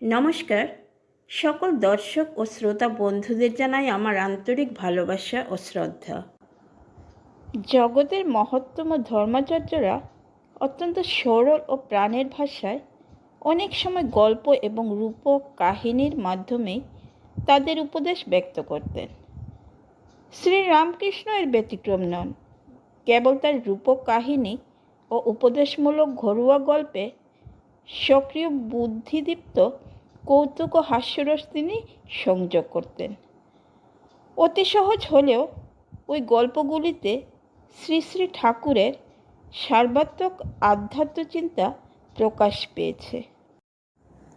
নমস্কার। সকল দর্শক ও শ্রোতা বন্ধুদের জানাই আমার আন্তরিক ভালোবাসা ও শ্রদ্ধা। জগতের মহত্তম ধর্মাচার্যরা অত্যন্ত সরল ও প্রাণের ভাষায় অনেক সময় গল্প এবং রূপক কাহিনীর মাধ্যমে তাদের উপদেশ ব্যক্ত করতেন। শ্রীরামকৃষ্ণ এর ব্যতিক্রম নন। কেবল তার রূপক কাহিনী ও উপদেশমূলক ঘরোয়া গল্পে সক্রিয় বুদ্ধিদীপ্ত কৌতুক ও হাস্যরস তিনি সংযোগ করতেন। অতি সহজ হলেও ওই গল্পগুলিতে শ্রী শ্রী ঠাকুরের সর্বাত্মক আধ্যাত্মচিন্তা প্রকাশ পেয়েছে।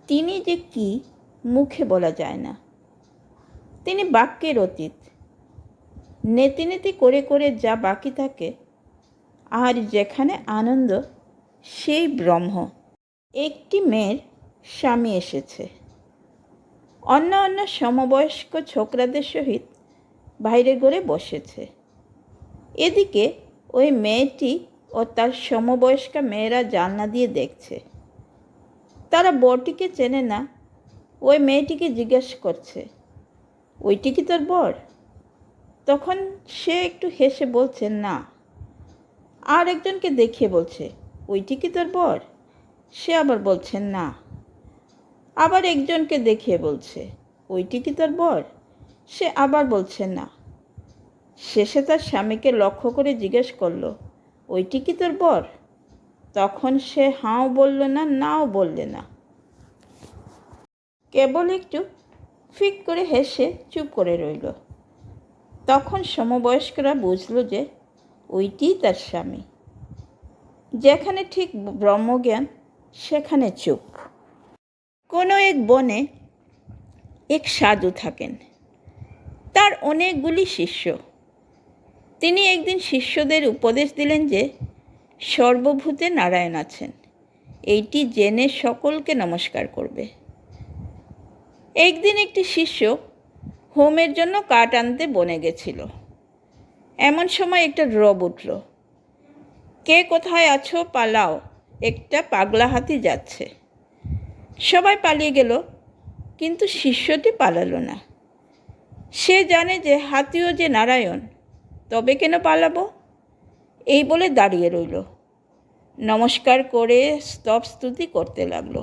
তিনি যে কি মুখে বলা যায় না। তিনি বাক্যের অতীত। নেতি নেতি করে করে যা বাকি থাকে, আর যেখানে আনন্দ সেই ব্রহ্ম। একটি মেয়ের স্বামী এসেছে। অন্য সমবয়স্ক ছোকরাদের সহিত বাইরে ঘরে বসেছে। এদিকে ওই মেয়েটি ও তার সমবয়স্কা মেয়েরা জানলা দিয়ে দেখছে। তারা বরটিকে চেনে না। ওই মেয়েটিকে জিজ্ঞেস করছে, ওইটি কি তোর বর? তখন সে একটু হেসে বলছে না। আর একজনকে দেখিয়ে বলছে, ওইটি কি তোর বর? সে আবার বলছে না। আবার একজনকে দেখিয়ে বলছে, ওইটি কি তোর বর? সে আবার বলছে না। শেষে তার স্বামীকে লক্ষ্য করে জিজ্ঞেস করলো, ওইটি কি তোর বর? তখন সে হাঁও বলল না, নাও বললে না। কেবল একটু ফিক করে হেসে চুপ করে রইল। তখন সমবয়স্করা বুঝল যে ওইটিই তার স্বামী। যেখানে ঠিক ব্রহ্মজ্ঞান, সেখানে চুপ। কোনো এক বনে এক সাধু থাকেন। তার অনেকগুলি শিষ্য। তিনি একদিন শিষ্যদের উপদেশ দিলেন যে সর্বভূতে নারায়ণ আছেন, এইটি জেনে সকলকে নমস্কার করবে। একদিন একটি শিষ্য হোমের জন্য কাঠ আনতে বনে গেছিল। এমন সময় একটা রব উঠল, কে কোথায় আছো পালাও, একটা পাগলা হাতি যাচ্ছে। সবাই পালিয়ে গেল, কিন্তু শিষ্যটি পালালো না। সে জানে যে হাতিও যে নারায়ণ, তবে কেন পালাবো? এই বলে দাঁড়িয়ে রইল। নমস্কার করে স্তব স্তুতি করতে লাগলো।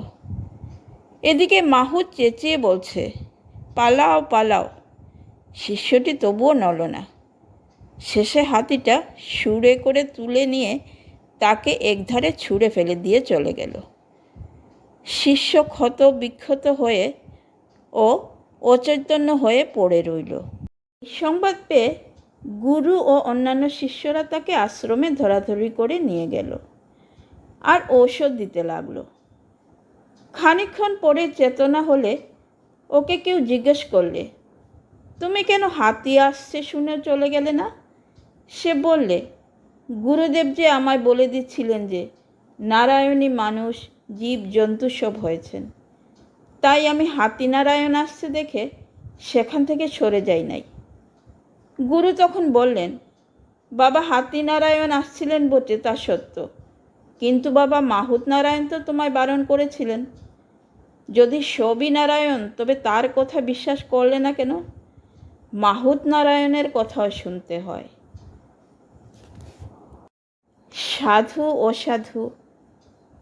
এদিকে মাহুত চেঁচিয়ে বলছে, পালাও পালাও। শিষ্যটি তবুও নড়ল না। শেষে হাতিটা সুরে করে তুলে নিয়ে তাকে একধারে ছুঁড়ে ফেলে দিয়ে চলে গেল। শিষ্য ক্ষত বিক্ষত হয়ে ও অচৈতন্য হয়ে পড়ে রইল। সংবাদ পেয়ে গুরু ও অন্যান্য শিষ্যরা তাকে আশ্রমে ধরাধরি করে নিয়ে গেল আর ঔষধ দিতে লাগলো। খানিকক্ষণ পরে চেতনা হলে ওকে কেউ জিজ্ঞেস করলে, তুমি কেন হাতি আসছে শুনে চলে গেলে না? সে বললে, গুরুদেব যে আমায় বলে দিচ্ছিলেন যে নারায়ণী মানুষ জীব জন্তু সব হয়েছেন, তাই আমি হাতি নারায়ণ আসছে দেখে সেখান থেকে সরে যাই নাই। গুরু তখন বললেন, বাবা হাতি নারায়ণ আসছিলেন বটে, তা সত্য, কিন্তু বাবা মাহুত নারায়ণ তো তোমায় বারণ করেছিলেন। যদি সবই নারায়ণ, তবে তার কথা বিশ্বাস করলে না কেন? মাহুত নারায়ণের কথাও শুনতে হয়। সাধু অসাধু,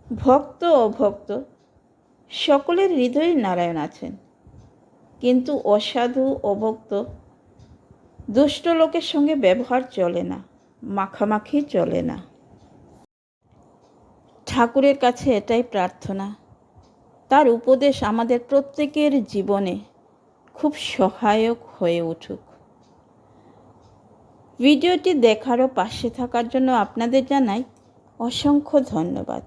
ভক্ত অভক্ত, সকলের হৃদয়ে নারায়ণ আছেন। কিন্তু অসাধু অভক্ত দুষ্ট লোকের সঙ্গে ব্যবহার চলে না, মাখামাখি চলে না। ঠাকুরের কাছে এটাই প্রার্থনা, তার উপদেশ আমাদের প্রত্যেকের জীবনে খুব সহায়ক হয়ে উঠুক। ভিডিওটি দেখার ও পাশে থাকার জন্য আপনাদের জানাই অসংখ্য ধন্যবাদ।